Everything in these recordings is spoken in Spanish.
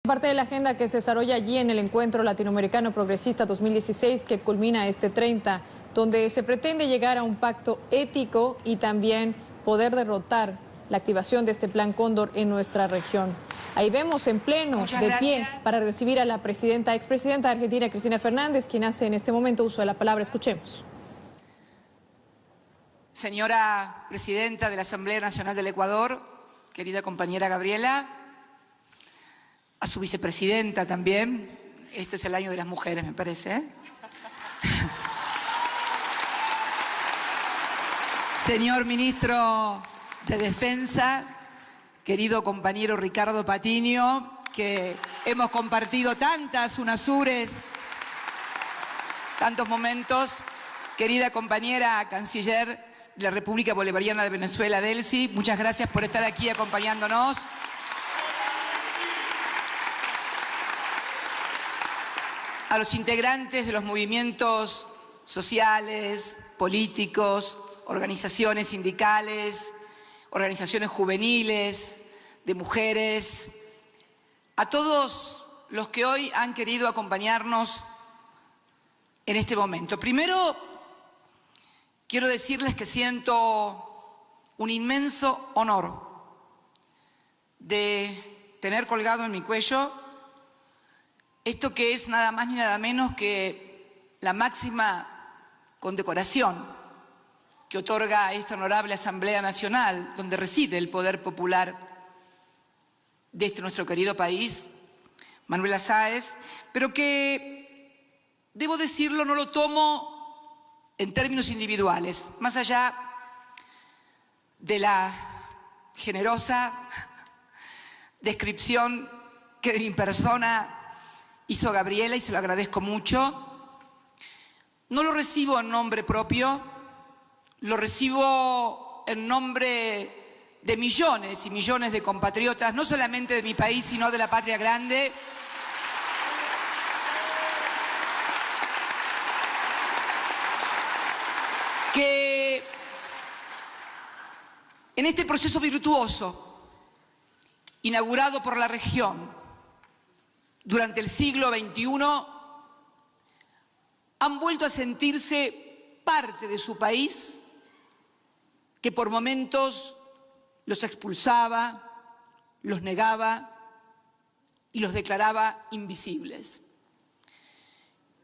Parte de la agenda que se desarrolla allí en el Encuentro Latinoamericano Progresista 2016, que culmina este 30, donde se pretende llegar a un pacto ético y también poder derrotar la activación de este Plan Cóndor en nuestra región. Ahí vemos en pleno, de pie, para recibir a la expresidenta de Argentina, Cristina Fernández, quien hace en este momento uso de la palabra. Escuchemos. Señora Presidenta de la Asamblea Nacional del Ecuador, querida compañera Gabriela, a su vicepresidenta también. Este es el año de las mujeres, me parece, ¿eh? Señor Ministro de Defensa, querido compañero Ricardo Patiño, que hemos compartido tantas UNASURes, tantos momentos. Querida compañera canciller de la República Bolivariana de Venezuela, Delcy, muchas gracias por estar aquí acompañándonos. A los integrantes de los movimientos sociales, políticos, organizaciones sindicales, organizaciones juveniles, de mujeres, a todos los que hoy han querido acompañarnos en este momento. Primero, quiero decirles que siento un inmenso honor de tener colgado en mi cuello esto que es nada más ni nada menos que la máxima condecoración que otorga esta honorable Asamblea Nacional, donde reside el poder popular de nuestro querido país, Manuela Sáenz, pero que, debo decirlo, no lo tomo en términos individuales, más allá de la generosa descripción que de mi persona hizo Gabriela, y se lo agradezco mucho. No lo recibo en nombre propio, lo recibo en nombre de millones y millones de compatriotas, no solamente de mi país, sino de la patria grande, que en este proceso virtuoso, inaugurado por la región, durante el siglo XXI, han vuelto a sentirse parte de su país, que por momentos los expulsaba, los negaba y los declaraba invisibles.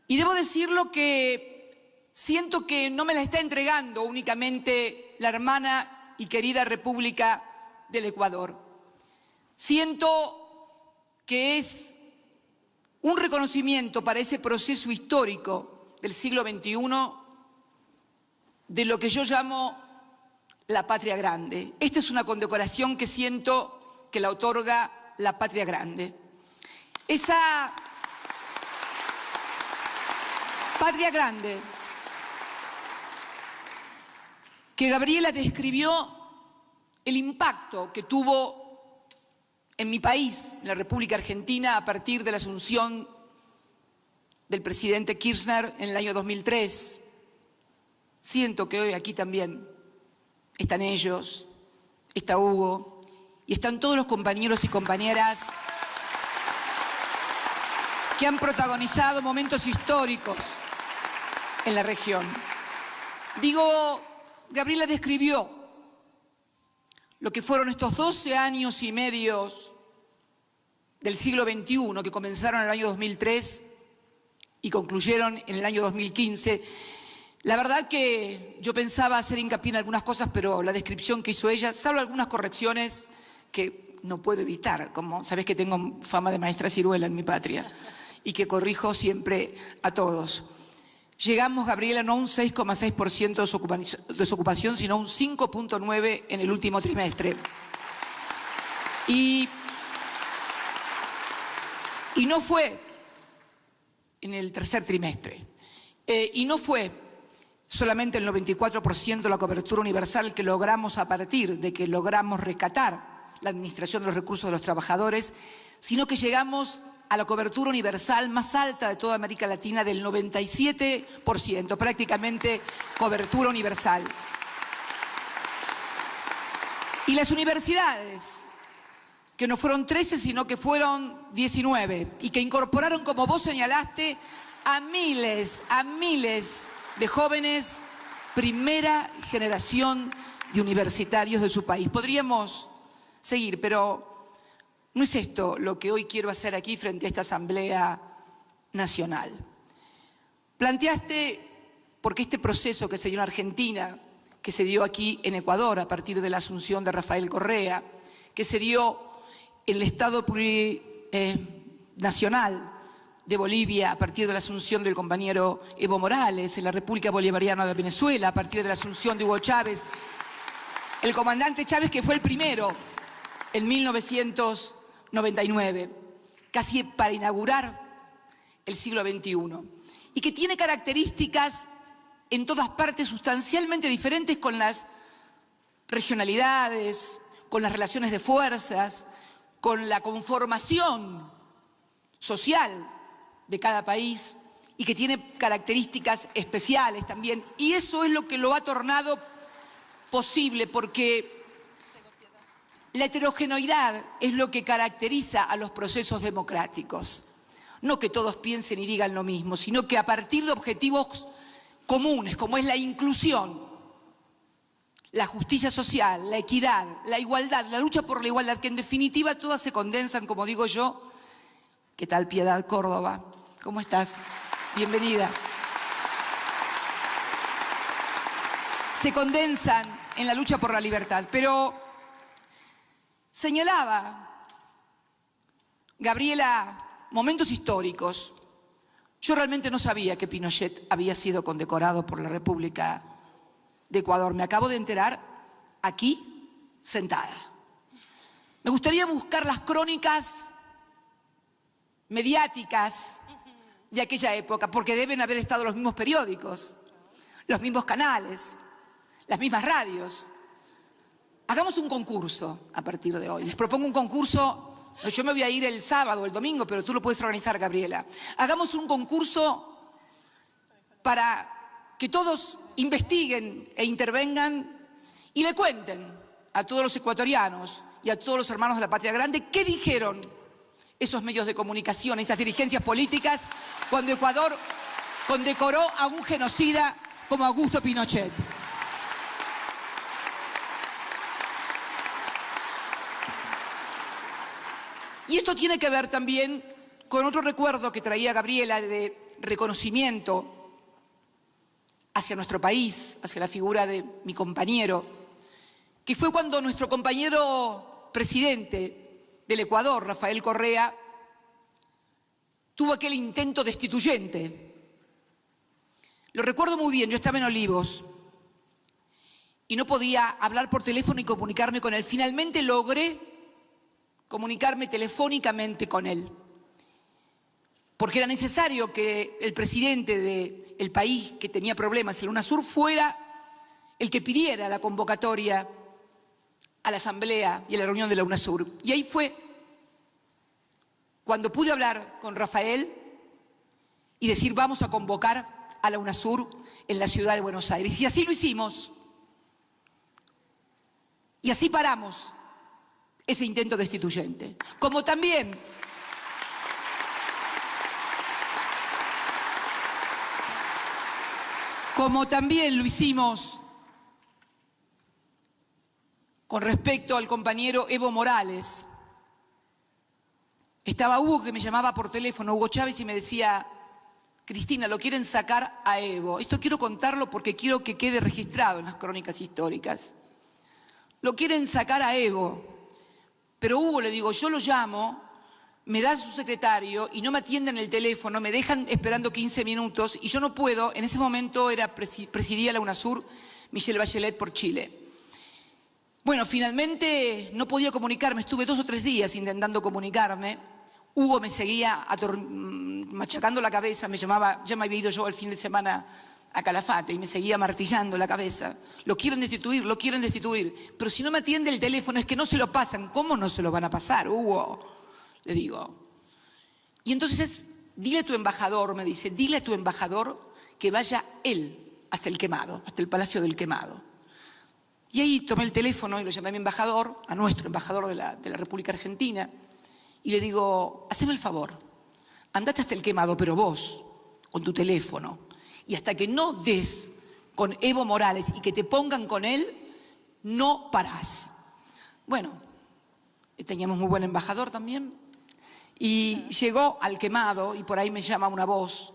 Y debo decirlo que siento que no me la está entregando únicamente la hermana y querida República del Ecuador. Siento que es un reconocimiento para ese proceso histórico del siglo XXI de lo que yo llamo la patria grande. Esta es una condecoración que siento que la otorga la patria grande. Esa patria grande que Gabriela describió el impacto que tuvo en mi país, en la República Argentina, a partir de la asunción del presidente Kirchner en el año 2003. Siento que hoy aquí también están ellos, está Hugo y están todos los compañeros y compañeras que han protagonizado momentos históricos en la región. Digo, Gabriela describió lo que fueron estos 12 años y medios del siglo XXI, que comenzaron en el año 2003 y concluyeron en el año 2015. La verdad que yo pensaba hacer hincapié en algunas cosas, pero la descripción que hizo ella, salvo algunas correcciones que no puedo evitar, como sabés que tengo fama de maestra ciruela en mi patria y que siempre a todos. Llegamos, Gabriela, no a un 6,6% de desocupación, sino a un 5,9% en el último trimestre. Y no fue en el tercer trimestre. Y no fue solamente el 94% de la cobertura universal que logramos a partir de que logramos rescatar la administración de los recursos de los trabajadores, sino que llegamos a la cobertura universal más alta de toda América Latina, del 97%, prácticamente cobertura universal. Y las universidades, que no fueron 13, sino que fueron 19, y que incorporaron, como vos señalaste, a miles de jóvenes, primera generación de universitarios de su país. Podríamos seguir, pero no es esto lo que hoy quiero hacer aquí frente a esta Asamblea Nacional. Planteaste, porque este proceso que se dio en Argentina, que se dio aquí en Ecuador a partir de la asunción de Rafael Correa, que se dio en el Estado plurinacional de Bolivia a partir de la asunción del compañero Evo Morales, en la República Bolivariana de Venezuela a partir de la asunción de Hugo Chávez, el comandante Chávez, que fue el primero en 1999, casi para inaugurar el siglo XXI, y que tiene características en todas partes sustancialmente diferentes con las regionalidades, con las relaciones de fuerzas, con la conformación social de cada país, y que tiene características especiales también. Y eso es lo que lo ha tornado posible, porque la heterogeneidad es lo que caracteriza a los procesos democráticos. No que todos piensen y digan lo mismo, sino que a partir de objetivos comunes, como es la inclusión, la justicia social, la equidad, la igualdad, la lucha por la igualdad, que en definitiva todas se condensan, como digo yo. ¿Qué tal, Piedad Córdoba? ¿Cómo estás? Bienvenida. Se condensan en la lucha por la libertad. Pero señalaba Gabriela momentos históricos. Yo realmente no sabía que Pinochet había sido condecorado por la República de Ecuador. Me acabo de enterar aquí, sentada. Me gustaría buscar las crónicas mediáticas de aquella época, porque deben haber estado los mismos periódicos, los mismos canales, las mismas radios. Hagamos un concurso a partir de hoy. Les propongo un concurso. Yo me voy a ir el sábado o el domingo, pero tú lo puedes organizar, Gabriela. Hagamos un concurso para que todos investiguen e intervengan y le cuenten a todos los ecuatorianos y a todos los hermanos de la Patria Grande qué dijeron esos medios de comunicación, esas dirigencias políticas, cuando Ecuador condecoró a un genocida como Augusto Pinochet. Y esto tiene que ver también con otro recuerdo que traía Gabriela de reconocimiento hacia nuestro país, hacia la figura de mi compañero, que fue cuando nuestro compañero presidente del Ecuador, Rafael Correa, tuvo aquel intento destituyente. Lo recuerdo muy bien, yo estaba en Olivos y no podía hablar por teléfono y comunicarme con él. Finalmente logré comunicarme telefónicamente con él, porque era necesario que el presidente del país que tenía problemas, el UNASUR, fuera el que pidiera la convocatoria a la asamblea y a la reunión de la UNASUR. Y ahí fue cuando pude hablar con Rafael y decir: vamos a convocar a la UNASUR en la ciudad de Buenos Aires. Y así lo hicimos. Y así paramos ese intento destituyente. Como también lo hicimos con respecto al compañero Evo Morales. Estaba Hugo, que me llamaba por teléfono, Hugo Chávez, y me decía: Cristina, lo quieren sacar a Evo. Esto quiero contarlo porque quiero que quede registrado en las crónicas históricas. Lo quieren sacar a Evo. Pero Hugo, le digo, yo lo llamo, me da su secretario y no me atienden el teléfono, me dejan esperando 15 minutos y yo no puedo. En ese momento presidía la UNASUR Michelle Bachelet por Chile. Bueno, finalmente no podía comunicarme, estuve 2 o 3 días intentando comunicarme. Hugo me seguía machacando la cabeza, me llamaba, ya me había ido yo el fin de semana a Calafate y me seguía martillando la cabeza. Lo quieren destituir, lo quieren destituir. Pero si no me atiende el teléfono es que no se lo pasan. ¿Cómo no se lo van a pasar, Hugo? Le digo. Y entonces, dile a tu embajador, me dice, dile a tu embajador que vaya él hasta el Quemado, hasta el Palacio del Quemado. Y ahí tomé el teléfono y lo llamé a mi embajador, a nuestro embajador de la República Argentina, y le digo, haceme el favor, andate hasta el Quemado, pero vos, con tu teléfono, y hasta que no des con Evo Morales y que te pongan con él, no parás. Bueno, teníamos muy buen embajador también, y llegó al Quemado y por ahí me llama una voz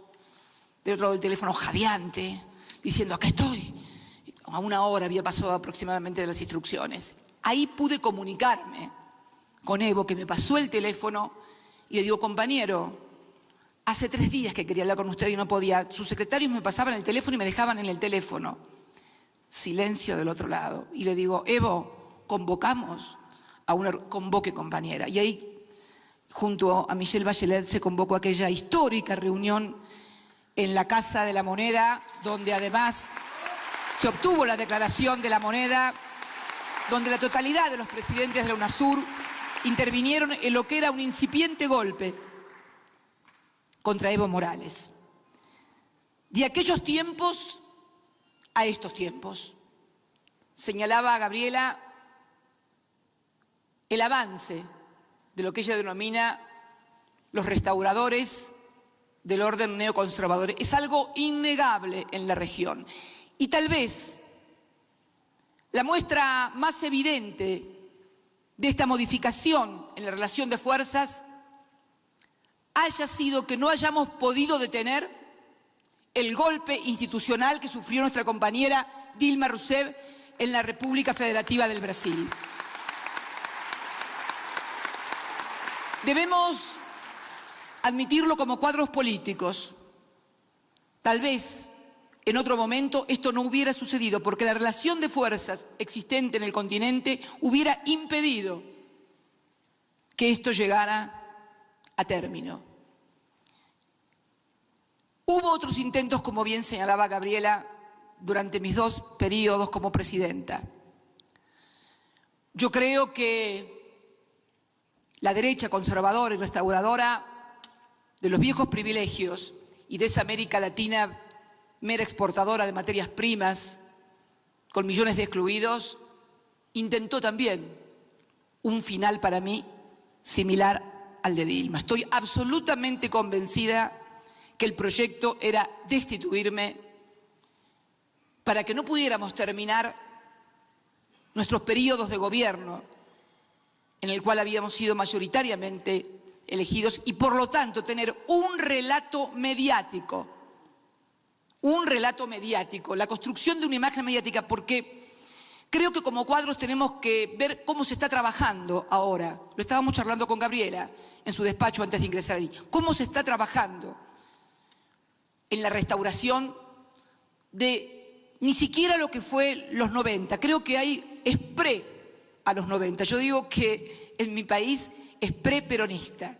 del otro lado del teléfono jadeante, diciendo, acá estoy. A una hora había pasado aproximadamente de las instrucciones. Ahí pude comunicarme con Evo, que me pasó el teléfono, y le digo, compañero, hace 3 días que quería hablar con usted y no podía. Sus secretarios me pasaban el teléfono y me dejaban en el teléfono. Silencio del otro lado. Y le digo, Evo, convocamos a una... Convoque, compañera. Y ahí, junto a Michelle Bachelet, se convocó aquella histórica reunión en la Casa de la Moneda, donde además se obtuvo la declaración de la moneda, donde la totalidad de los presidentes de la UNASUR intervinieron en lo que era un incipiente golpe contra Evo Morales. De aquellos tiempos a estos tiempos, señalaba Gabriela el avance de lo que ella denomina los restauradores del orden neoconservador. Es algo innegable en la región. Y tal vez la muestra más evidente de esta modificación en la relación de fuerzas haya sido que no hayamos podido detener el golpe institucional que sufrió nuestra compañera Dilma Rousseff en la República Federativa del Brasil. Debemos admitirlo como cuadros políticos. Tal vez en otro momento esto no hubiera sucedido porque la relación de fuerzas existente en el continente hubiera impedido que esto llegara a término. Hubo otros intentos, como bien señalaba Gabriela, durante mis 2 periodos como presidenta. Yo creo que la derecha conservadora y restauradora de los viejos privilegios y de esa América Latina mera exportadora de materias primas, con millones de excluidos, intentó también un final para mí similar al de Dilma. Estoy absolutamente convencida que el proyecto era destituirme para que no pudiéramos terminar nuestros periodos de gobierno en el cual habíamos sido mayoritariamente elegidos y por lo tanto tener un relato mediático, la construcción de una imagen mediática, porque creo que como cuadros tenemos que ver cómo se está trabajando ahora. Lo estábamos charlando con Gabriela en su despacho antes de ingresar ahí. ¿Cómo se está trabajando en la restauración de ni siquiera lo que fue los 90? Creo que hay es pre a los 90. Yo digo que en mi país es pre-peronista,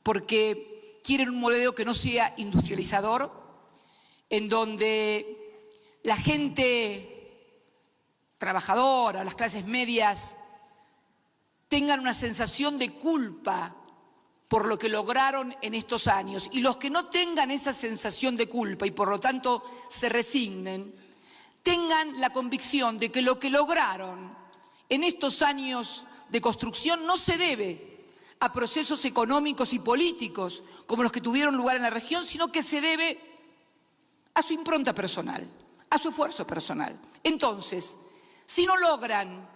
porque quieren un modelo que no sea industrializador, en donde la gente trabajadora, las clases medias, tengan una sensación de culpa por lo que lograron en estos años. Y los que no tengan esa sensación de culpa y por lo tanto se resignen, tengan la convicción de que lo que lograron en estos años de construcción no se debe a procesos económicos y políticos como los que tuvieron lugar en la región, sino que se debe a su impronta personal, a su esfuerzo personal. Entonces, si no logran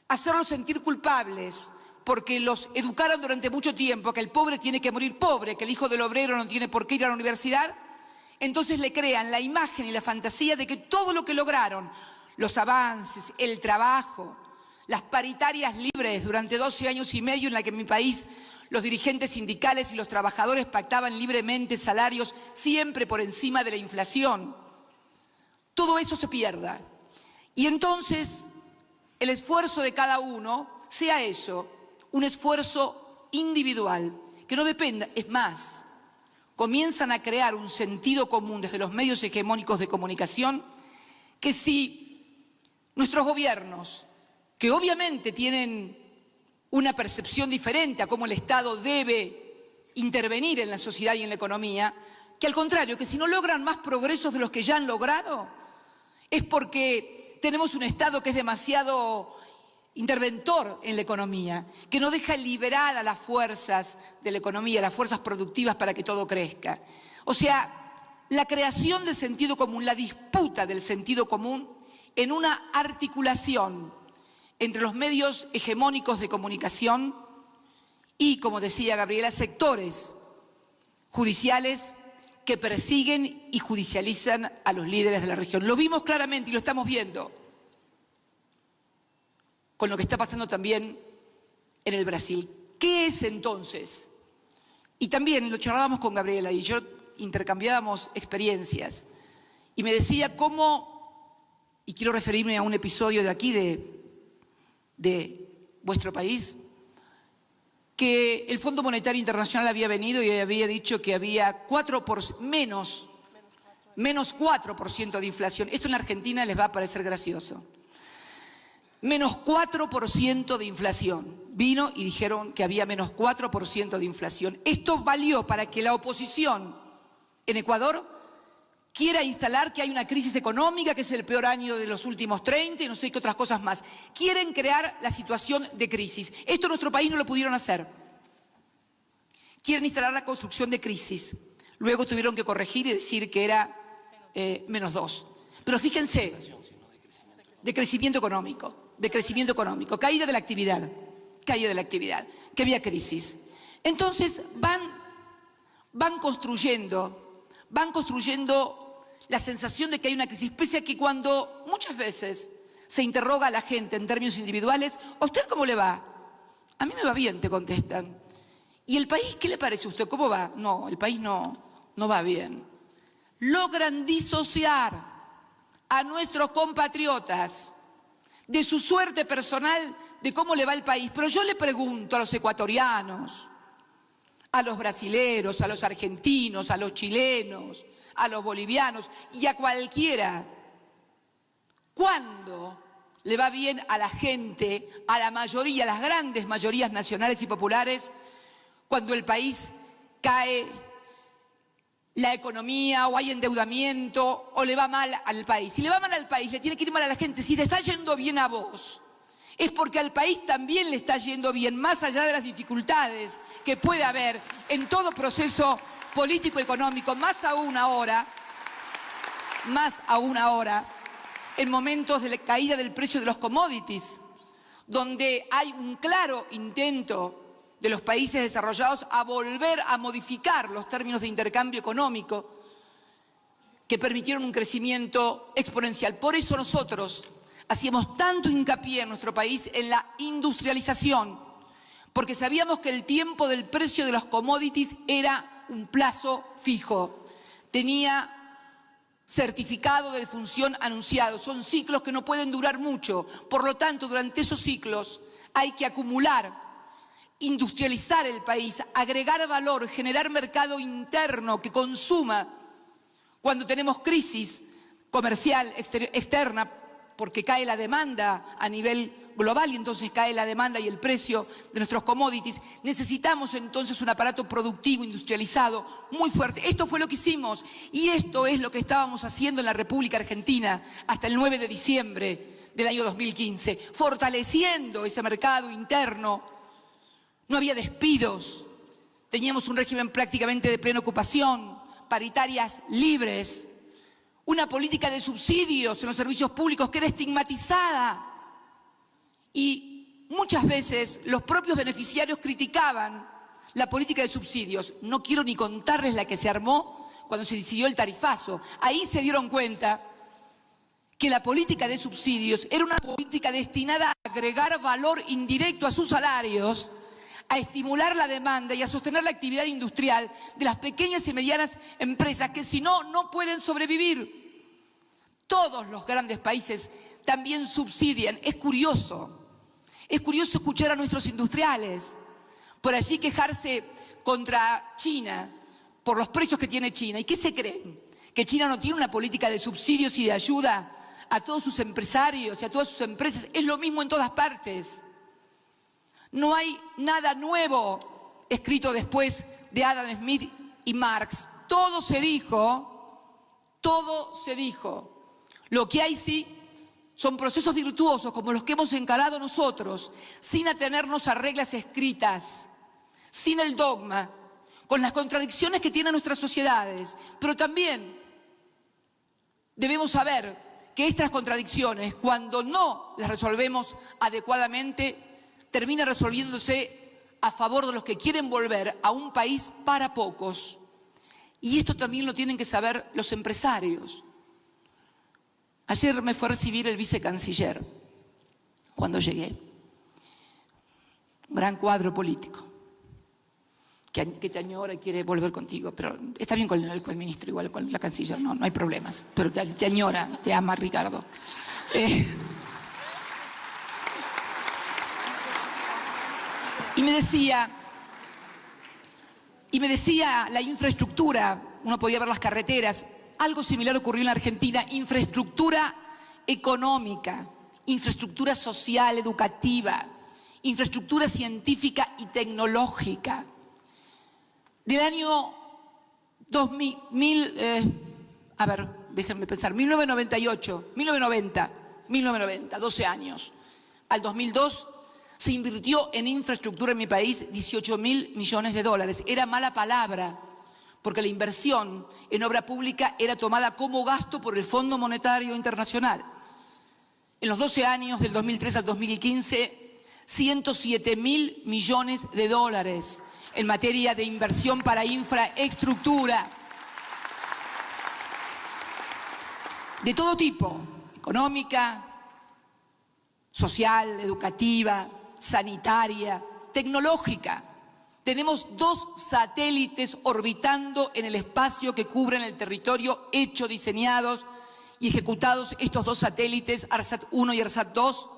hacerlos sentir culpables porque los educaron durante mucho tiempo, que el pobre tiene que morir pobre, que el hijo del obrero no tiene por qué ir a la universidad, entonces le crean la imagen y la fantasía de que todo lo que lograron, los avances, el trabajo, las paritarias libres durante 12 años y medio en la que en mi país los dirigentes sindicales y los trabajadores pactaban libremente salarios siempre por encima de la inflación, todo eso se pierda. Y entonces el esfuerzo de cada uno sea eso, un esfuerzo individual, que no dependa, es más, comienzan a crear un sentido común desde los medios hegemónicos de comunicación, que si nuestros gobiernos, que obviamente tienen una percepción diferente a cómo el Estado debe intervenir en la sociedad y en la economía, que al contrario, que si no logran más progresos de los que ya han logrado, es porque tenemos un Estado que es demasiado interventor en la economía, que no deja liberar a las fuerzas de la economía, las fuerzas productivas para que todo crezca. O sea, la creación del sentido común, la disputa del sentido común en una articulación entre los medios hegemónicos de comunicación y, como decía Gabriela, sectores judiciales que persiguen y judicializan a los líderes de la región. Lo vimos claramente y lo estamos viendo con lo que está pasando también en el Brasil. ¿Qué es entonces? Y también lo charlábamos con Gabriela y yo intercambiábamos experiencias y me decía cómo, y quiero referirme a un episodio de aquí de vuestro país, que el Fondo Monetario Internacional había venido y había dicho que había menos 4% de inflación. Esto en la Argentina les va a parecer gracioso. Menos 4% de inflación. Vino y dijeron que había menos 4% de inflación. Esto valió para que la oposición en Ecuador quiera instalar que hay una crisis económica, que es el peor año de los últimos 30 y no sé qué otras cosas más. Quieren crear la situación de crisis. Esto en nuestro país no lo pudieron hacer. Quieren instalar la construcción de crisis. Luego tuvieron que corregir y decir que era menos 2. Pero fíjense, de crecimiento económico, caída de la actividad, que había crisis. Entonces van construyendo la sensación de que hay una crisis, pese a que cuando muchas veces se interroga a la gente en términos individuales, ¿a usted cómo le va? A mí me va bien, te contestan. ¿Y el país qué le parece a usted? ¿Cómo va? No, el país no va bien. Logran disociar a nuestros compatriotas de su suerte personal, de cómo le va el país. Pero yo le pregunto a los ecuatorianos, a los brasileros, a los argentinos, a los chilenos, a los bolivianos y a cualquiera, ¿cuándo le va bien a la gente, a la mayoría, a las grandes mayorías nacionales y populares, cuando el país cae la economía o hay endeudamiento o le va mal al país? Si le va mal al país, le tiene que ir mal a la gente. Si te está yendo bien a vos, es porque al país también le está yendo bien, más allá de las dificultades que puede haber en todo proceso político-económico, más aún ahora, en momentos de la caída del precio de los commodities, donde hay un claro intento de los países desarrollados a volver a modificar los términos de intercambio económico que permitieron un crecimiento exponencial. Por eso nosotros hacíamos tanto hincapié en nuestro país en la industrialización, porque sabíamos que el tiempo del precio de los commodities era un plazo fijo, tenía certificado de defunción anunciado, son ciclos que no pueden durar mucho, por lo tanto durante esos ciclos hay que acumular, industrializar el país, agregar valor, generar mercado interno que consuma cuando tenemos crisis comercial externa, porque cae la demanda a nivel global y entonces cae la demanda y el precio de nuestros commodities. Necesitamos entonces un aparato productivo, industrializado, muy fuerte. Esto fue lo que hicimos y esto es lo que estábamos haciendo en la República Argentina hasta el 9 de diciembre del año 2015, fortaleciendo ese mercado interno. No había despidos, teníamos un régimen prácticamente de plena ocupación, paritarias libres, una política de subsidios en los servicios públicos que era estigmatizada. Y muchas veces los propios beneficiarios criticaban la política de subsidios. No quiero ni contarles la que se armó cuando se decidió el tarifazo. Ahí se dieron cuenta que la política de subsidios era una política destinada a agregar valor indirecto a sus salarios, a estimular la demanda y a sostener la actividad industrial de las pequeñas y medianas empresas que si no, no pueden sobrevivir. Todos los grandes países también subsidian. Es curioso escuchar a nuestros industriales por allí quejarse contra China por los precios que tiene China. ¿Y qué se creen? ¿Que China no tiene una política de subsidios y de ayuda a todos sus empresarios y a todas sus empresas? Es lo mismo en todas partes. No hay nada nuevo escrito después de Adam Smith y Marx. Todo se dijo. Lo que hay sí son procesos virtuosos como los que hemos encarado nosotros, sin atenernos a reglas escritas, sin el dogma, con las contradicciones que tienen nuestras sociedades, pero también debemos saber que estas contradicciones, cuando no las resolvemos adecuadamente, terminan resolviéndose a favor de los que quieren volver a un país para pocos. Y esto también lo tienen que saber los empresarios. Ayer me fue a recibir el vicecanciller cuando llegué. Un gran cuadro político que te añora y quiere volver contigo, pero está bien con el ministro, igual con la canciller, no hay problemas, pero te añora, te ama, Ricardo. Y me decía la infraestructura, uno podía ver las carreteras, algo similar ocurrió en la Argentina, infraestructura económica, infraestructura social, educativa, infraestructura científica y tecnológica. Del año 1990, 12 años, al 2002 se invirtió en infraestructura en mi país 18.000 millones de dólares. Era mala palabra, porque la inversión en obra pública era tomada como gasto por el Fondo Monetario Internacional. En los 12 años, del 2003 al 2015, 107.000 millones de dólares en materia de inversión para infraestructura. De todo tipo, económica, social, educativa, sanitaria, tecnológica. Tenemos 2 satélites orbitando en el espacio que cubren el territorio, hechos, diseñados y ejecutados estos 2 satélites, ARSAT-1 y ARSAT-2,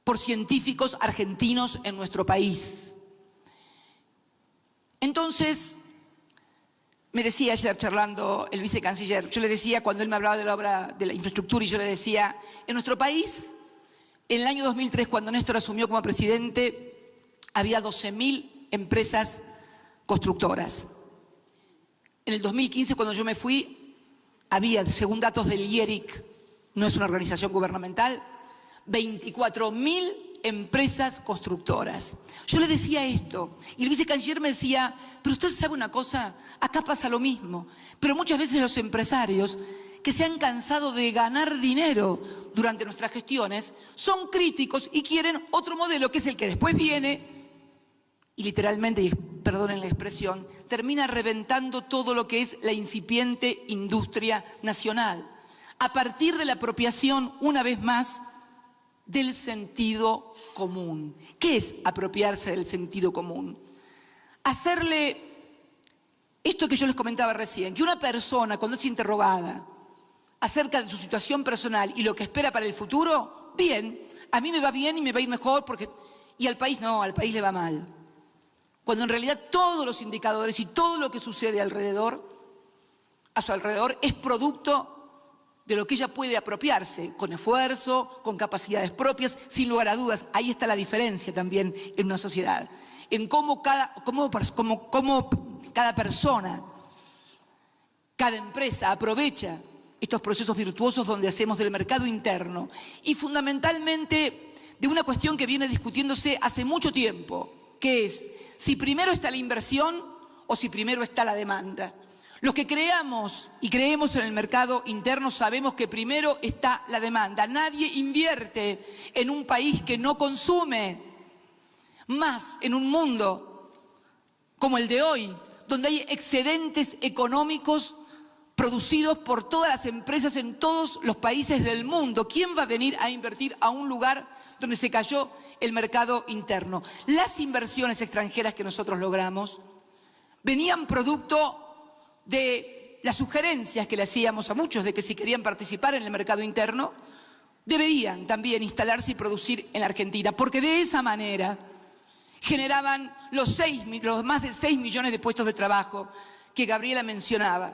por científicos argentinos en nuestro país. Entonces, me decía ayer charlando el vicecanciller, yo le decía cuando él me hablaba de la obra de la infraestructura y yo le decía, en nuestro país, en el año 2003, cuando Néstor asumió como presidente, había 12.000 empresas constructoras. En el 2015, cuando yo me fui, había, según datos del IERIC, no es una organización gubernamental, 24.000 empresas constructoras. Yo le decía esto, y el vicecanciller me decía, pero usted sabe una cosa, acá pasa lo mismo, pero muchas veces los empresarios que se han cansado de ganar dinero durante nuestras gestiones son críticos y quieren otro modelo, que es el que después viene y literalmente, y perdonen la expresión, termina reventando todo lo que es la incipiente industria nacional, a partir de la apropiación, una vez más, del sentido común. ¿Qué es apropiarse del sentido común? Hacerle esto que yo les comentaba recién, que una persona cuando es interrogada acerca de su situación personal y lo que espera para el futuro, bien, a mí me va bien y me va a ir mejor, y al país no, al país le va mal. Cuando en realidad todos los indicadores y todo lo que sucede a su alrededor, es producto de lo que ella puede apropiarse, con esfuerzo, con capacidades propias, sin lugar a dudas. Ahí está la diferencia también en una sociedad, en cómo cada persona, cada empresa aprovecha estos procesos virtuosos donde hacemos del mercado interno y fundamentalmente de una cuestión que viene discutiéndose hace mucho tiempo, que es si primero está la inversión o si primero está la demanda. Los que creemos y creemos en el mercado interno sabemos que primero está la demanda. Nadie invierte en un país que no consume, más en un mundo como el de hoy, donde hay excedentes económicos producidos por todas las empresas en todos los países del mundo. ¿Quién va a venir a invertir a un lugar donde se cayó el mercado interno? Las inversiones extranjeras que nosotros logramos venían producto de las sugerencias que le hacíamos a muchos de que si querían participar en el mercado interno, deberían también instalarse y producir en la Argentina, porque de esa manera generaban los más de 6 millones de puestos de trabajo que Gabriela mencionaba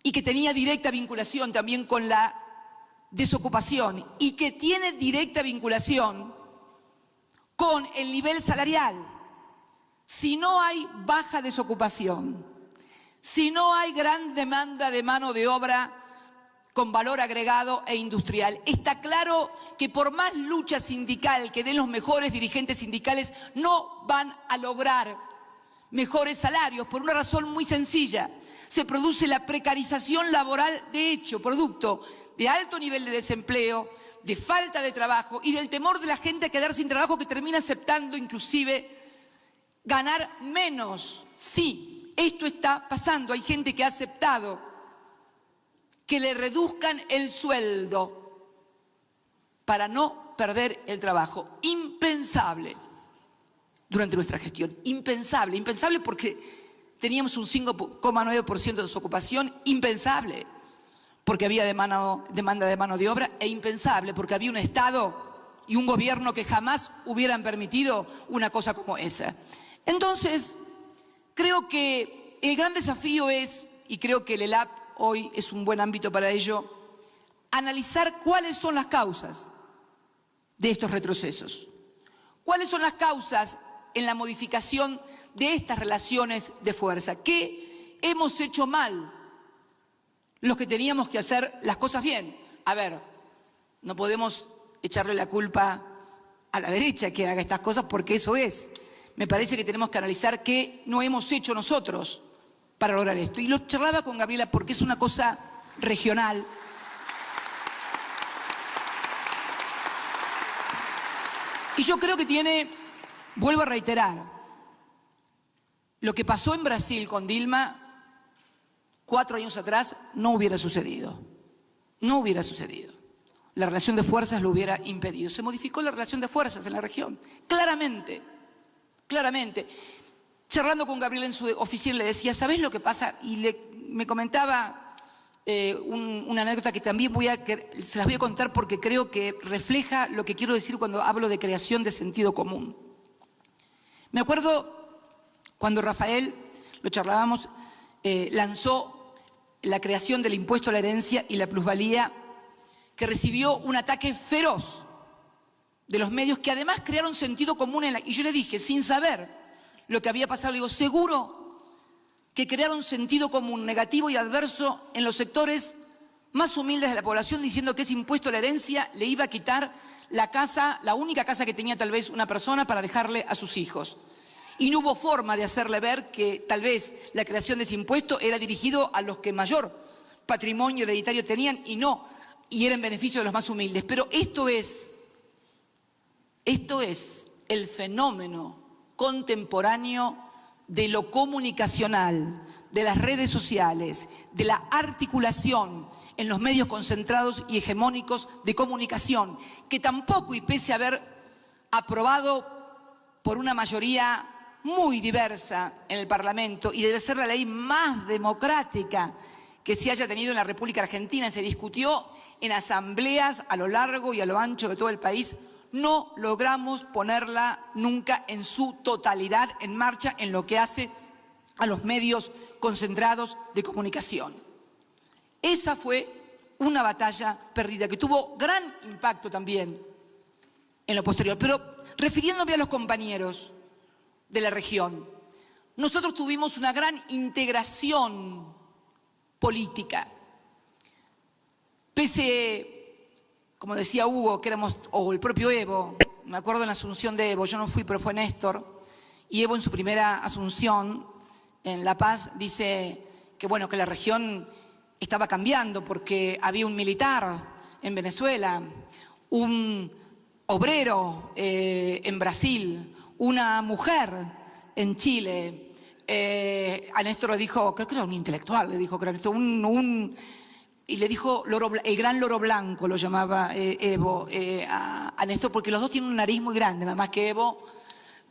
y que tenía directa vinculación también con la desocupación y que tiene directa vinculación con el nivel salarial. Si no hay baja desocupación, si no hay gran demanda de mano de obra con valor agregado e industrial. Está claro que por más lucha sindical que den los mejores dirigentes sindicales, no van a lograr mejores salarios por una razón muy sencilla. Se produce la precarización laboral de hecho, producto de alto nivel de desempleo, de falta de trabajo y del temor de la gente a quedar sin trabajo, que termina aceptando inclusive ganar menos. Sí, esto está pasando. Hay gente que ha aceptado que le reduzcan el sueldo para no perder el trabajo. Impensable durante nuestra gestión. Impensable. Impensable porque teníamos un 5,9% de desocupación. Impensable porque había demanda de mano de obra. E impensable porque había un Estado y un gobierno que jamás hubieran permitido una cosa como esa. Entonces, creo que el gran desafío es, y creo que el ELAP hoy es un buen ámbito para ello, analizar cuáles son las causas de estos retrocesos. ¿Cuáles son las causas en la modificación de estas relaciones de fuerza? ¿Qué hemos hecho mal los que teníamos que hacer las cosas bien? A ver, no podemos echarle la culpa a la derecha que haga estas cosas, porque eso es. Me parece que tenemos que analizar qué no hemos hecho nosotros para lograr esto. Y lo charlaba con Gabriela porque es una cosa regional. Y yo creo que tiene, vuelvo a reiterar, lo que pasó en Brasil con Dilma 4 años atrás no hubiera sucedido. No hubiera sucedido. La relación de fuerzas lo hubiera impedido. Se modificó la relación de fuerzas en la región. Claramente. Claramente. Charlando con Gabriela en su oficina le decía, ¿sabés lo que pasa? Y me comentaba una anécdota que también se las voy a contar porque creo que refleja lo que quiero decir cuando hablo de creación de sentido común. Me acuerdo cuando Rafael, lo charlábamos, lanzó la creación del impuesto a la herencia y la plusvalía, que recibió un ataque feroz de los medios que además crearon sentido común y yo le dije, sin saber lo que había pasado, le digo, seguro que crearon sentido común negativo y adverso en los sectores más humildes de la población, diciendo que ese impuesto a la herencia le iba a quitar la casa, la única casa que tenía tal vez una persona para dejarle a sus hijos. Y no hubo forma de hacerle ver que tal vez la creación de ese impuesto era dirigido a los que mayor patrimonio hereditario tenían y era en beneficio de los más humildes. Pero esto es el fenómeno contemporáneo de lo comunicacional, de las redes sociales, de la articulación en los medios concentrados y hegemónicos de comunicación, que tampoco, y pese a haber aprobado por una mayoría muy diversa en el Parlamento, y debe ser la ley más democrática que se haya tenido en la República Argentina, se discutió en asambleas a lo largo y a lo ancho de todo el país, no logramos ponerla nunca en su totalidad en marcha en lo que hace a los medios concentrados de comunicación. Esa fue una batalla perdida que tuvo gran impacto también en lo posterior. Pero refiriéndome a los compañeros de la región, nosotros tuvimos una gran integración política. Pese, como decía Hugo, que éramos, o el propio Evo, me acuerdo en la asunción de Evo, yo no fui, pero fue Néstor, y Evo en su primera asunción en La Paz dice que bueno, que la región estaba cambiando porque había un militar en Venezuela, un obrero en Brasil, una mujer en Chile. A Néstor le dijo, creo que era un intelectual, le dijo, creo que y le dijo el gran loro blanco, lo llamaba Evo a Néstor, porque los dos tienen un nariz muy grande, nada más que Evo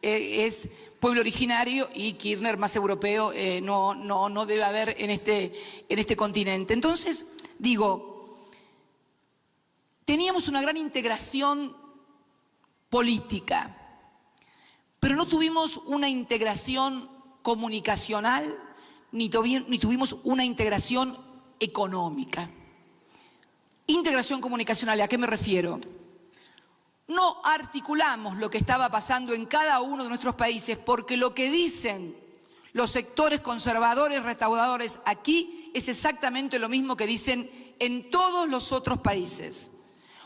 es pueblo originario y Kirchner más europeo, no debe haber en este continente. Entonces, digo, teníamos una gran integración política, pero no tuvimos una integración comunicacional, ni tuvimos una integración económica. Integración comunicacional, ¿a qué me refiero? No articulamos lo que estaba pasando en cada uno de nuestros países, porque lo que dicen los sectores conservadores, restauradores aquí es exactamente lo mismo que dicen en todos los otros países.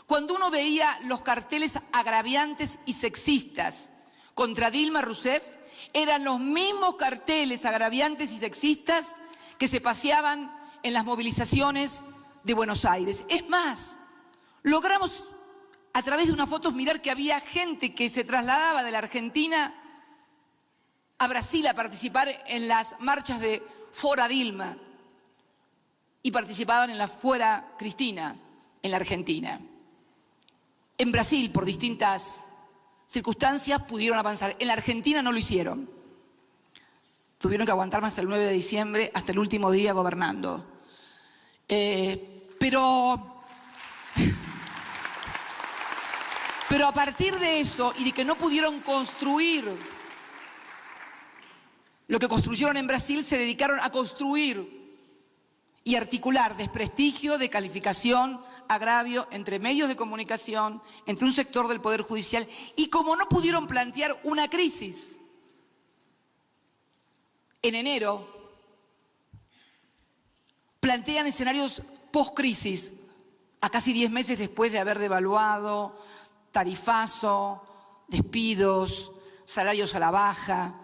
Cuando uno veía los carteles agraviantes y sexistas contra Dilma Rousseff, eran los mismos carteles agraviantes y sexistas que se paseaban en las movilizaciones de Buenos Aires. Es más, logramos a través de unas fotos mirar que había gente que se trasladaba de la Argentina a Brasil a participar en las marchas de Fora Dilma y participaban en la Fuera Cristina en la Argentina. En Brasil, por distintas circunstancias, pudieron avanzar. En la Argentina no lo hicieron. Tuvieron que aguantarme hasta el 9 de diciembre, hasta el último día gobernando. Pero a partir de eso y de que no pudieron construir lo que construyeron en Brasil, se dedicaron a construir y articular desprestigio, descalificación, agravio entre medios de comunicación, entre un sector del Poder Judicial. Y como no pudieron plantear una crisis, en enero plantean escenarios post-crisis, a casi 10 meses después de haber devaluado, tarifazo, despidos, salarios a la baja,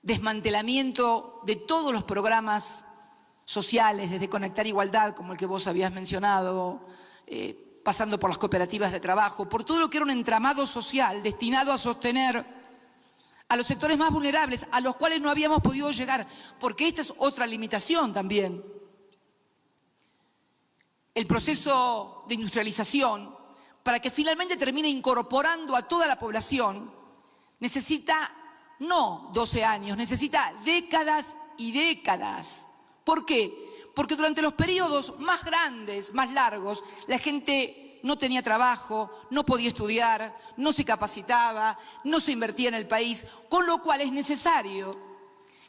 desmantelamiento de todos los programas sociales, desde Conectar Igualdad, como el que vos habías mencionado, pasando por las cooperativas de trabajo, por todo lo que era un entramado social destinado a sostener a los sectores más vulnerables, a los cuales no habíamos podido llegar, porque esta es otra limitación también. El proceso de industrialización, para que finalmente termine incorporando a toda la población, necesita no 12 años, necesita décadas y décadas. ¿Por qué? Porque durante los periodos más grandes, más largos, la gente no tenía trabajo, no podía estudiar, no se capacitaba, no se invertía en el país, con lo cual es necesario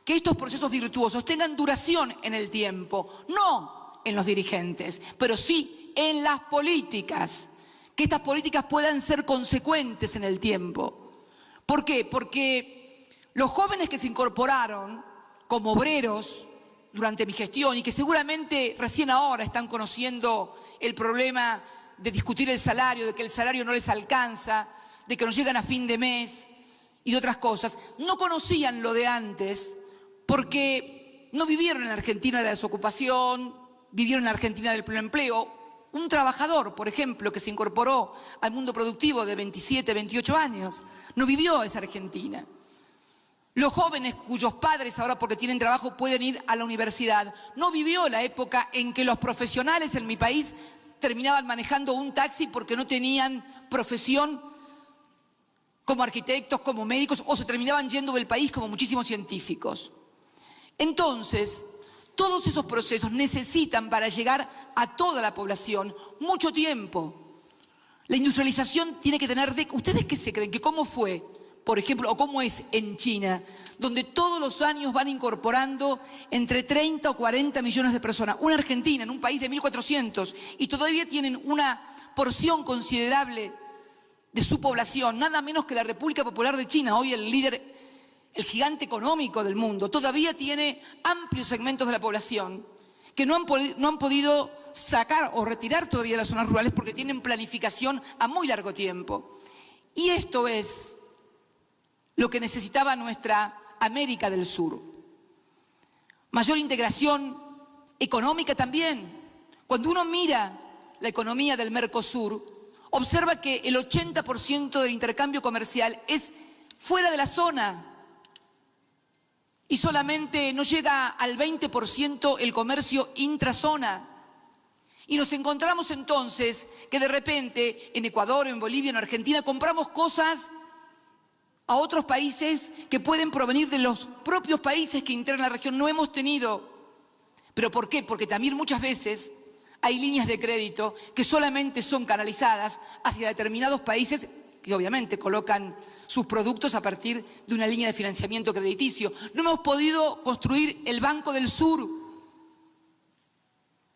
que estos procesos virtuosos tengan duración en el tiempo, no en los dirigentes, pero sí en las políticas, que estas políticas puedan ser consecuentes en el tiempo. ¿Por qué? Porque los jóvenes que se incorporaron como obreros durante mi gestión y que seguramente recién ahora están conociendo el problema de discutir el salario, de que el salario no les alcanza, de que no llegan a fin de mes y de otras cosas, no conocían lo de antes porque no vivieron en la Argentina de la desocupación, vivieron en la Argentina del pleno empleo. Un trabajador, por ejemplo, que se incorporó al mundo productivo de 27, 28 años, no vivió esa Argentina. Los jóvenes cuyos padres ahora porque tienen trabajo pueden ir a la universidad, no vivió la época en que los profesionales en mi país terminaban manejando un taxi porque no tenían profesión como arquitectos, como médicos, o se terminaban yendo del país como muchísimos científicos. Entonces, todos esos procesos necesitan para llegar a toda la población mucho tiempo. La industrialización tiene que tener... ¿Ustedes qué se creen? ¿Que cómo fue, por ejemplo, o cómo es en China, donde todos los años van incorporando entre 30 o 40 millones de personas? Una Argentina, en un país de 1.400, y todavía tienen una porción considerable de su población, nada menos que la República Popular de China, hoy el líder, el gigante económico del mundo, todavía tiene amplios segmentos de la población que no han podido sacar o retirar todavía de las zonas rurales porque tienen planificación a muy largo tiempo. Y esto es lo que necesitaba nuestra América del Sur. Mayor integración económica también. Cuando uno mira la economía del Mercosur, observa que el 80% del intercambio comercial es fuera de la zona y solamente no llega al 20% el comercio intrazona. Y nos encontramos entonces que de repente en Ecuador, en Bolivia, en Argentina compramos cosas a otros países que pueden provenir de los propios países que integran la región. No hemos tenido. ¿Pero por qué? Porque también muchas veces hay líneas de crédito que solamente son canalizadas hacia determinados países que obviamente colocan sus productos a partir de una línea de financiamiento crediticio. No hemos podido construir el Banco del Sur,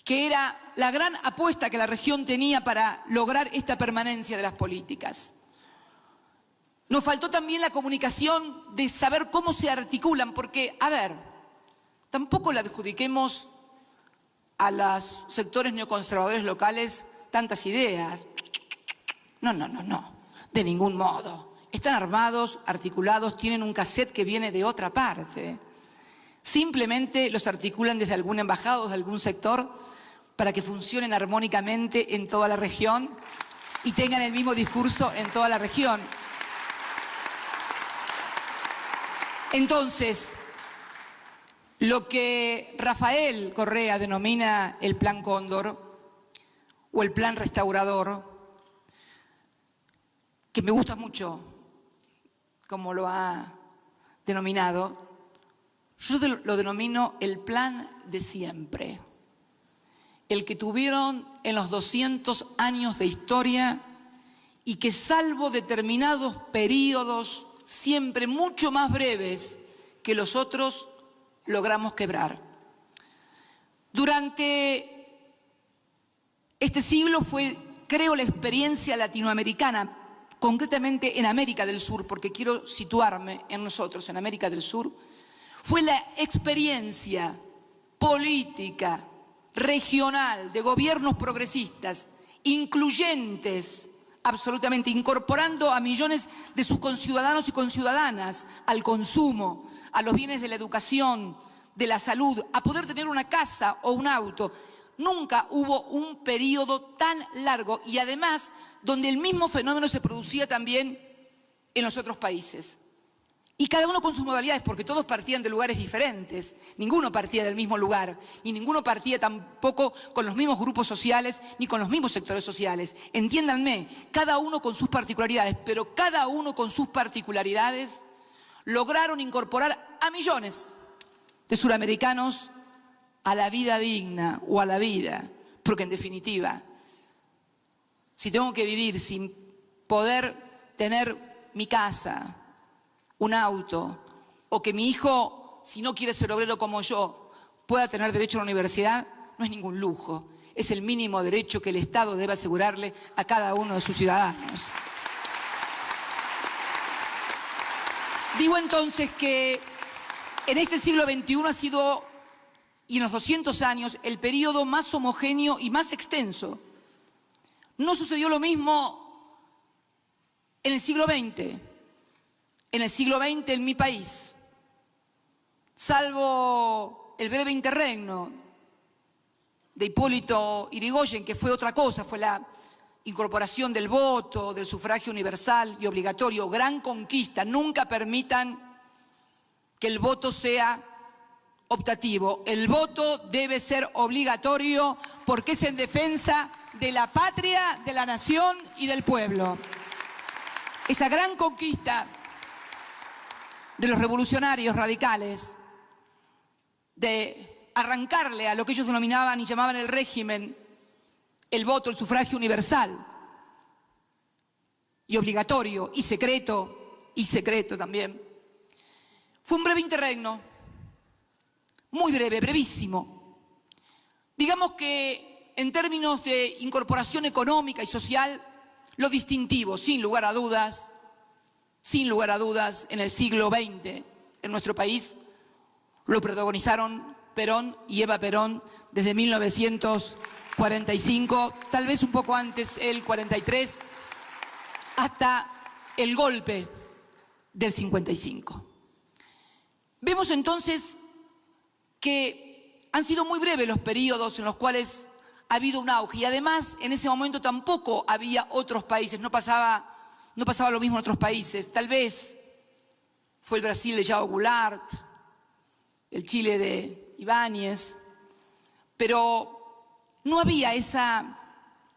que era la gran apuesta que la región tenía para lograr esta permanencia de las políticas. Nos faltó también la comunicación de saber cómo se articulan, porque, a ver, tampoco le adjudiquemos a los sectores neoconservadores locales tantas ideas. No, no, no, no, de ningún modo. Están armados, articulados, tienen un cassette que viene de otra parte. Simplemente los articulan desde alguna embajada o de algún sector para que funcionen armónicamente en toda la región y tengan el mismo discurso en toda la región. Entonces, lo que Rafael Correa denomina el Plan Cóndor o el Plan Restaurador, que me gusta mucho como lo ha denominado, yo lo denomino el plan de siempre, el que tuvieron en los 200 años de historia y que, salvo determinados periodos siempre mucho más breves que los otros, logramos quebrar. Durante este siglo fue, creo, la experiencia latinoamericana, concretamente en América del Sur, porque quiero situarme en nosotros, en América del Sur, fue la experiencia política, regional, de gobiernos progresistas, incluyentes, absolutamente, incorporando a millones de sus conciudadanos y conciudadanas al consumo, a los bienes de la educación, de la salud, a poder tener una casa o un auto. Nunca hubo un periodo tan largo y además donde el mismo fenómeno se producía también en los otros países. Y cada uno con sus modalidades, porque todos partían de lugares diferentes. Ninguno partía del mismo lugar, ni ninguno partía tampoco con los mismos grupos sociales, ni con los mismos sectores sociales. Entiéndanme, cada uno con sus particularidades, pero cada uno con sus particularidades lograron incorporar a millones de suramericanos a la vida digna o a la vida. Porque en definitiva, si tengo que vivir sin poder tener mi casa, un auto, o que mi hijo, si no quiere ser obrero como yo, pueda tener derecho a la universidad, no es ningún lujo. Es el mínimo derecho que el Estado debe asegurarle a cada uno de sus ciudadanos. Digo entonces que en este siglo XXI ha sido, y en los 200 años, el periodo más homogéneo y más extenso. No sucedió lo mismo en el siglo XX. En el siglo XX, en mi país, salvo el breve interregno de Hipólito Yrigoyen, que fue otra cosa, fue la incorporación del voto, del sufragio universal y obligatorio, gran conquista. Nunca permitan que el voto sea optativo. El voto debe ser obligatorio porque es en defensa de la patria, de la nación y del pueblo. Esa gran conquista de los revolucionarios radicales, de arrancarle a lo que ellos denominaban y llamaban el régimen, el voto, el sufragio universal y obligatorio y secreto también. Fue un breve interregno, muy breve, brevísimo. Digamos que en términos de incorporación económica y social, lo distintivo, sin lugar a dudas, en el siglo XX, en nuestro país, lo protagonizaron Perón y Eva Perón desde 1945, tal vez un poco antes, el 43, hasta el golpe del 55. Vemos entonces que han sido muy breves los periodos en los cuales ha habido un auge y además en ese momento tampoco había otros países, no pasaba lo mismo en otros países. Tal vez fue el Brasil de João Goulart, el Chile de Ibáñez, pero no había esa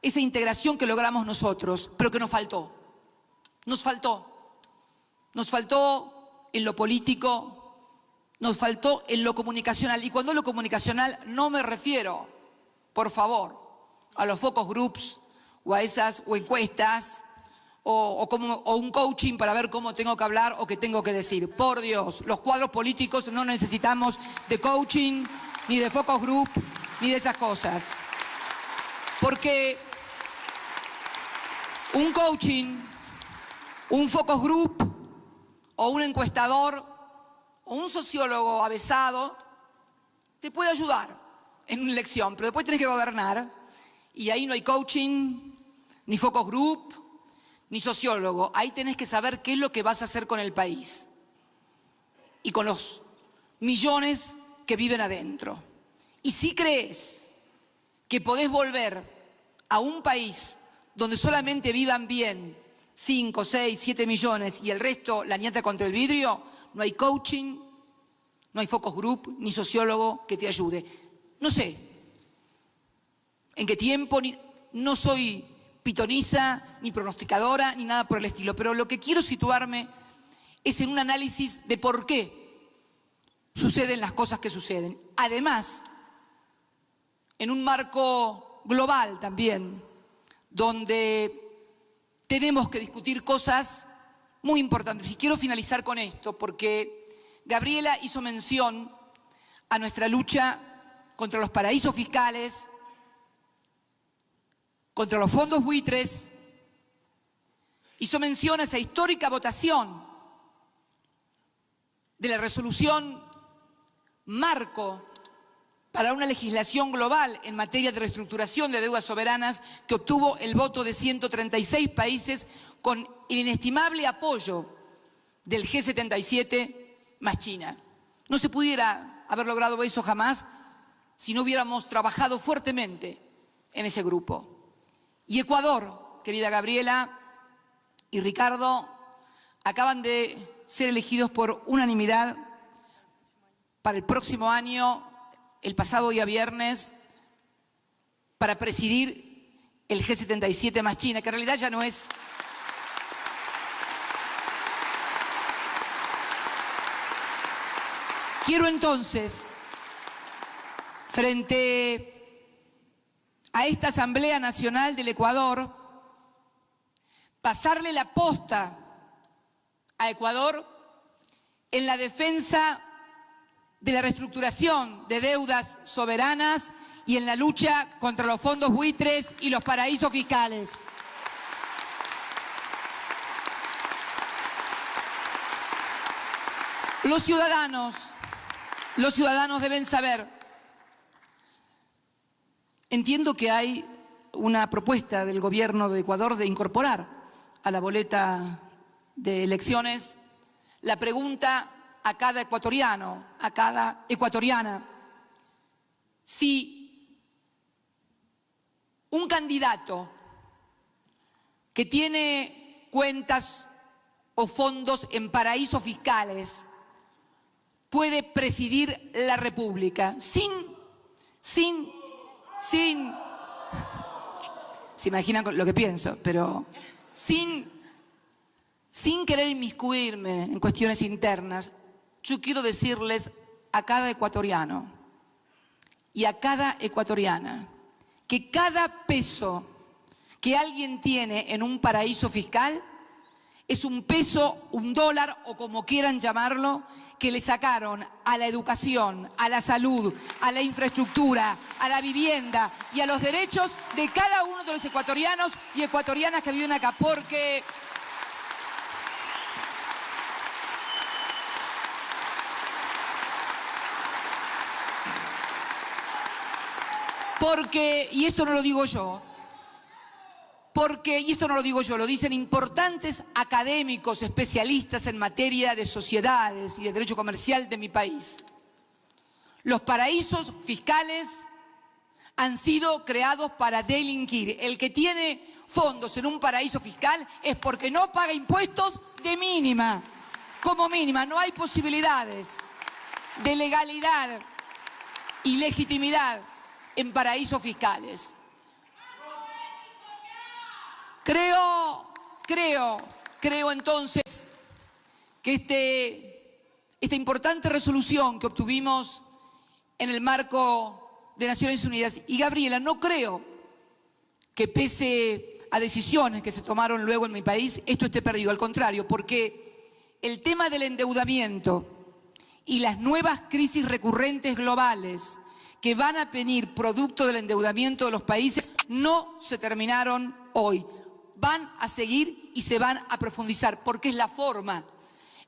integración que logramos nosotros, pero que nos faltó. Nos faltó en lo político, nos faltó en lo comunicacional. Y cuando lo comunicacional no me refiero, por favor, a los focus groups o a esas o encuestas, o un coaching para ver cómo tengo que hablar o qué tengo que decir. Por Dios, los cuadros políticos no necesitamos de coaching, ni de focus group, ni de esas cosas. Porque un coaching, un focus group, o un encuestador, o un sociólogo avesado, te puede ayudar en una elección, pero después tenés que gobernar y ahí no hay coaching, ni focus group, ni sociólogo. Ahí tenés que saber qué es lo que vas a hacer con el país y con los millones que viven adentro. Y si crees que podés volver a un país donde solamente vivan bien 5, 6, 7 millones y el resto la ñata contra el vidrio, no hay coaching, no hay focus group, ni sociólogo que te ayude. No sé en qué tiempo, no soy pitoniza, ni pronosticadora, ni nada por el estilo, pero lo que quiero situarme es en un análisis de por qué suceden las cosas que suceden. Además, en un marco global también, donde tenemos que discutir cosas muy importantes. Y quiero finalizar con esto, porque Gabriela hizo mención a nuestra lucha contra los paraísos fiscales, contra los fondos buitres, hizo mención a esa histórica votación de la resolución marco para una legislación global en materia de reestructuración de deudas soberanas que obtuvo el voto de 136 países con el inestimable apoyo del G77 más China. No se pudiera haber logrado eso jamás si no hubiéramos trabajado fuertemente en ese grupo. Y Ecuador, querida Gabriela y Ricardo, acaban de ser elegidos por unanimidad para el próximo año, el pasado día viernes, para presidir el G77 más China, que en realidad ya no es... Quiero entonces, frente a esta Asamblea Nacional del Ecuador, pasarle la posta a Ecuador en la defensa de la reestructuración de deudas soberanas y en la lucha contra los fondos buitres y los paraísos fiscales. Los ciudadanos deben saber. Entiendo que hay una propuesta del gobierno de Ecuador de incorporar a la boleta de elecciones la pregunta a cada ecuatoriano, a cada ecuatoriana, si un candidato que tiene cuentas o fondos en paraísos fiscales puede presidir la República sin se imaginan lo que pienso, pero sin querer inmiscuirme en cuestiones internas, yo quiero decirles a cada ecuatoriano y a cada ecuatoriana que cada peso que alguien tiene en un paraíso fiscal es un peso, un dólar o como quieran llamarlo, que le sacaron a la educación, a la salud, a la infraestructura, a la vivienda y a los derechos de cada uno de los ecuatorianos y ecuatorianas que viven acá, porque, y esto no lo digo yo, lo dicen importantes académicos, especialistas en materia de sociedades y de derecho comercial de mi país. Los paraísos fiscales han sido creados para delinquir. El que tiene fondos en un paraíso fiscal es porque no paga impuestos de mínima. Como mínima, no hay posibilidades de legalidad y legitimidad en paraísos fiscales. Creo entonces que esta importante resolución que obtuvimos en el marco de Naciones Unidas, y Gabriela, no creo que pese a decisiones que se tomaron luego en mi país, esto esté perdido, al contrario, porque el tema del endeudamiento y las nuevas crisis recurrentes globales que van a venir producto del endeudamiento de los países no se terminaron hoy. Van a seguir y se van a profundizar, porque es la forma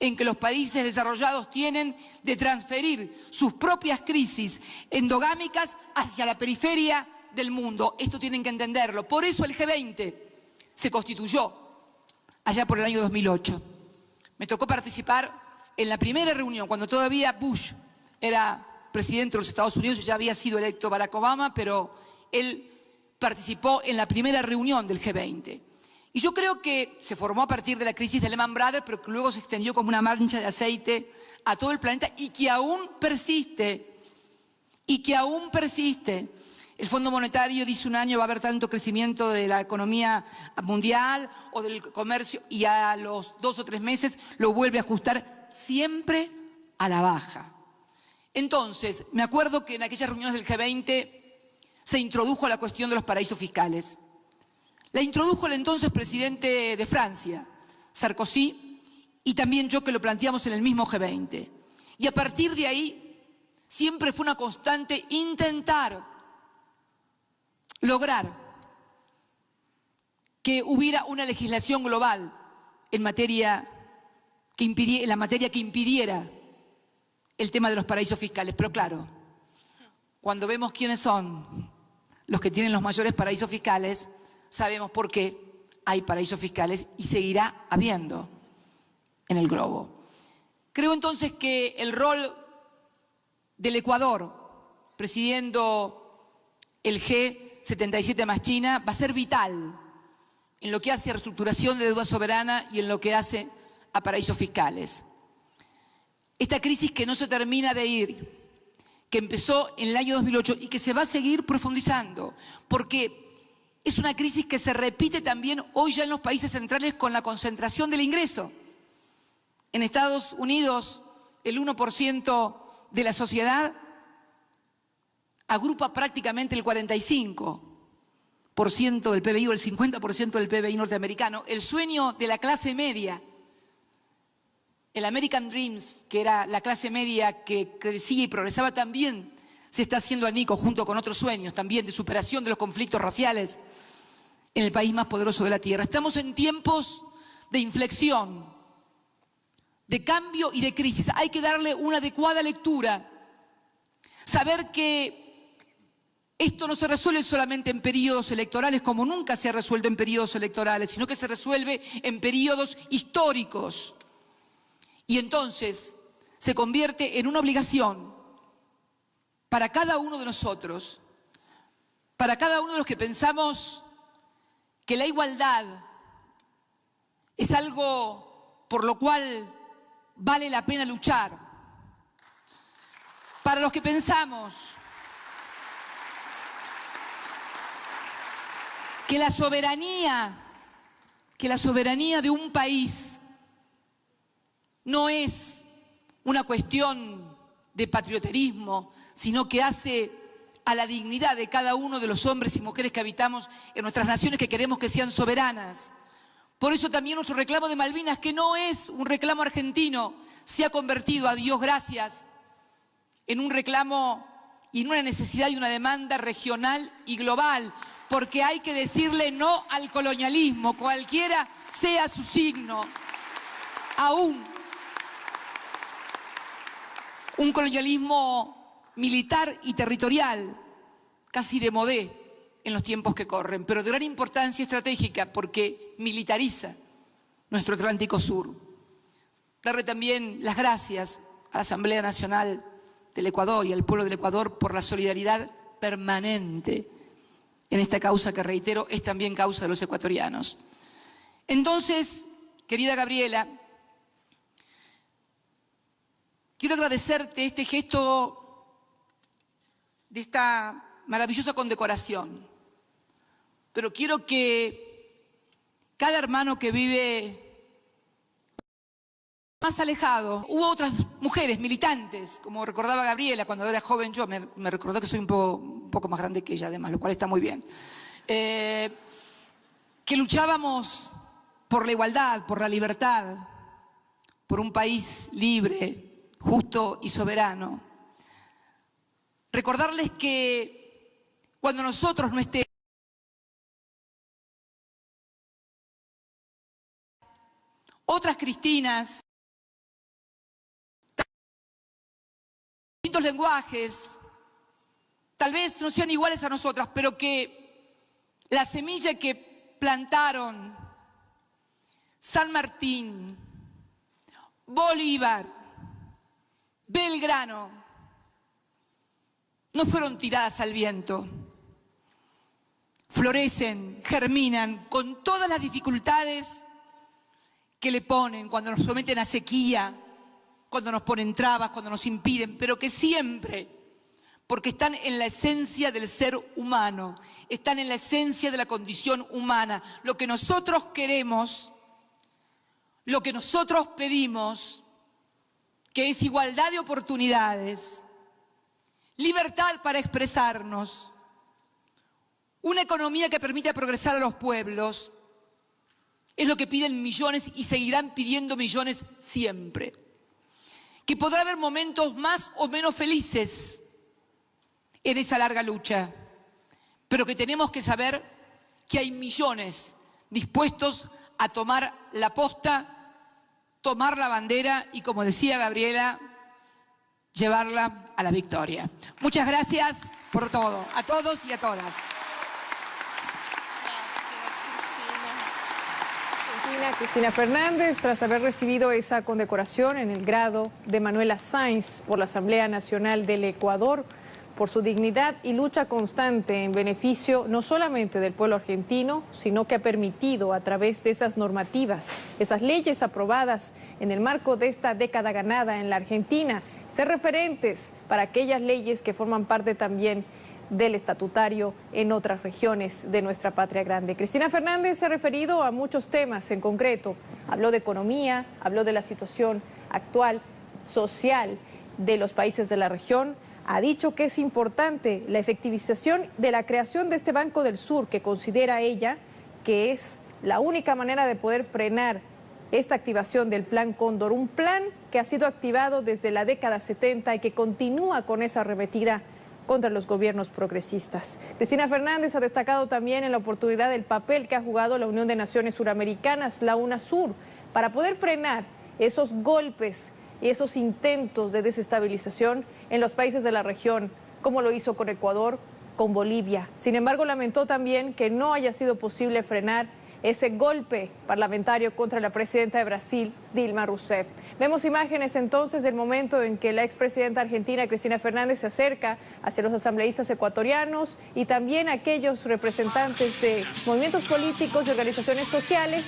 en que los países desarrollados tienen de transferir sus propias crisis endogámicas hacia la periferia del mundo. Esto tienen que entenderlo. Por eso el G20 se constituyó allá por el año 2008. Me tocó participar en la primera reunión, cuando todavía Bush era presidente de los Estados Unidos, ya había sido electo Barack Obama, pero él participó en la primera reunión del G20. Y yo creo que se formó a partir de la crisis de Lehman Brothers, pero que luego se extendió como una mancha de aceite a todo el planeta y que aún persiste. El Fondo Monetario dice un año va a haber tanto crecimiento de la economía mundial o del comercio y a los 2 o 3 meses lo vuelve a ajustar siempre a la baja. Entonces, me acuerdo que en aquellas reuniones del G20 se introdujo la cuestión de los paraísos fiscales. La introdujo el entonces presidente de Francia, Sarkozy, y también yo, que lo planteamos en el mismo G20. Y a partir de ahí siempre fue una constante intentar lograr que hubiera una legislación global en la materia que impidiera el tema de los paraísos fiscales. Pero claro, cuando vemos quiénes son los que tienen los mayores paraísos fiscales, sabemos por qué hay paraísos fiscales y seguirá habiendo en el globo. Creo entonces que el rol del Ecuador, presidiendo el G77 más China, va a ser vital en lo que hace a reestructuración de deuda soberana y en lo que hace a paraísos fiscales. Esta crisis que no se termina de ir, que empezó en el año 2008 y que se va a seguir profundizando, porque es una crisis que se repite también hoy ya en los países centrales con la concentración del ingreso. En Estados Unidos, el 1% de la sociedad agrupa prácticamente el 45% del PBI o el 50% del PBI norteamericano. El sueño de la clase media, el American Dreams, que era la clase media que crecía y progresaba, también se está haciendo añicos junto con otros sueños también de superación de los conflictos raciales en el país más poderoso de la Tierra. Estamos en tiempos de inflexión, de cambio y de crisis. Hay que darle una adecuada lectura, saber que esto no se resuelve solamente en periodos electorales, como nunca se ha resuelto en periodos electorales, sino que se resuelve en periodos históricos. Y entonces se convierte en una obligación para cada uno de nosotros, para cada uno de los que pensamos que la igualdad es algo por lo cual vale la pena luchar, para los que pensamos que la soberanía de un país no es una cuestión de patrioterismo, sino que hace a la dignidad de cada uno de los hombres y mujeres que habitamos en nuestras naciones, que queremos que sean soberanas. Por eso también nuestro reclamo de Malvinas, que no es un reclamo argentino, se ha convertido, a Dios gracias, en un reclamo y en una necesidad y una demanda regional y global, porque hay que decirle no al colonialismo, cualquiera sea su signo. Aún un colonialismo militar y territorial, casi de modé en los tiempos que corren, pero de gran importancia estratégica porque militariza nuestro Atlántico Sur. Darle también las gracias a la Asamblea Nacional del Ecuador y al pueblo del Ecuador por la solidaridad permanente en esta causa que, reitero, es también causa de los ecuatorianos. Entonces, querida Gabriela, quiero agradecerte este gesto de esta maravillosa condecoración, pero quiero que cada hermano que vive más alejado, hubo otras mujeres militantes, como recordaba Gabriela cuando era joven, yo me recordó que soy un poco más grande que ella además, lo cual está muy bien, que luchábamos por la igualdad, por la libertad, por un país libre, justo y soberano. Recordarles que cuando nosotros no estemos, otras Cristinas distintos lenguajes, tal vez no sean iguales a nosotras, pero que la semilla que plantaron San Martín, Bolívar, Belgrano, no fueron tiradas al viento. Florecen, germinan con todas las dificultades que le ponen cuando nos someten a sequía, cuando nos ponen trabas, cuando nos impiden, pero que siempre, porque están en la esencia del ser humano, están en la esencia de la condición humana. Lo que nosotros queremos, lo que nosotros pedimos, que es igualdad de oportunidades, libertad para expresarnos, una economía que permita progresar a los pueblos, es lo que piden millones y seguirán pidiendo millones siempre. Que podrá haber momentos más o menos felices en esa larga lucha, pero que tenemos que saber que hay millones dispuestos a tomar la posta, tomar la bandera y, como decía Gabriela, llevarla a la victoria. Muchas gracias por todo, a todos y a todas. Cristina Fernández, tras haber recibido esa condecoración en el grado de Manuela Sáenz por la Asamblea Nacional del Ecuador, por su dignidad y lucha constante en beneficio no solamente del pueblo argentino, sino que ha permitido a través de esas normativas, esas leyes aprobadas en el marco de esta década ganada en la Argentina, ser referentes para aquellas leyes que forman parte también del estatutario en otras regiones de nuestra patria grande. Cristina Fernández se ha referido a muchos temas en concreto. Habló de economía, habló de la situación actual social de los países de la región. Ha dicho que es importante la efectivización de la creación de este Banco del Sur, que considera ella que es la única manera de poder frenar esta activación del Plan Cóndor, un plan que ha sido activado desde la década 70 y que continúa con esa arremetida contra los gobiernos progresistas. Cristina Fernández ha destacado también en la oportunidad el papel que ha jugado la Unión de Naciones Suramericanas, la UNASUR, para poder frenar esos golpes y esos intentos de desestabilización en los países de la región, como lo hizo con Ecuador, con Bolivia. Sin embargo, lamentó también que no haya sido posible frenar ese golpe parlamentario contra la presidenta de Brasil, Dilma Rousseff. Vemos imágenes entonces del momento en que la expresidenta argentina, Cristina Fernández, se acerca hacia los asambleístas ecuatorianos y también a aquellos representantes de movimientos políticos y organizaciones sociales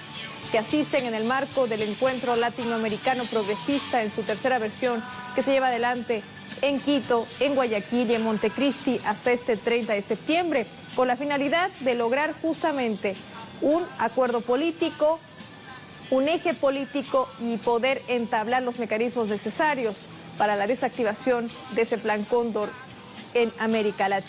que asisten en el marco del Encuentro Latinoamericano Progresista en su tercera versión, que se lleva adelante en Quito, en Guayaquil y en Montecristi hasta este 30 de septiembre, con la finalidad de lograr justamente un acuerdo político, un eje político y poder entablar los mecanismos necesarios para la desactivación de ese Plan Cóndor en América Latina.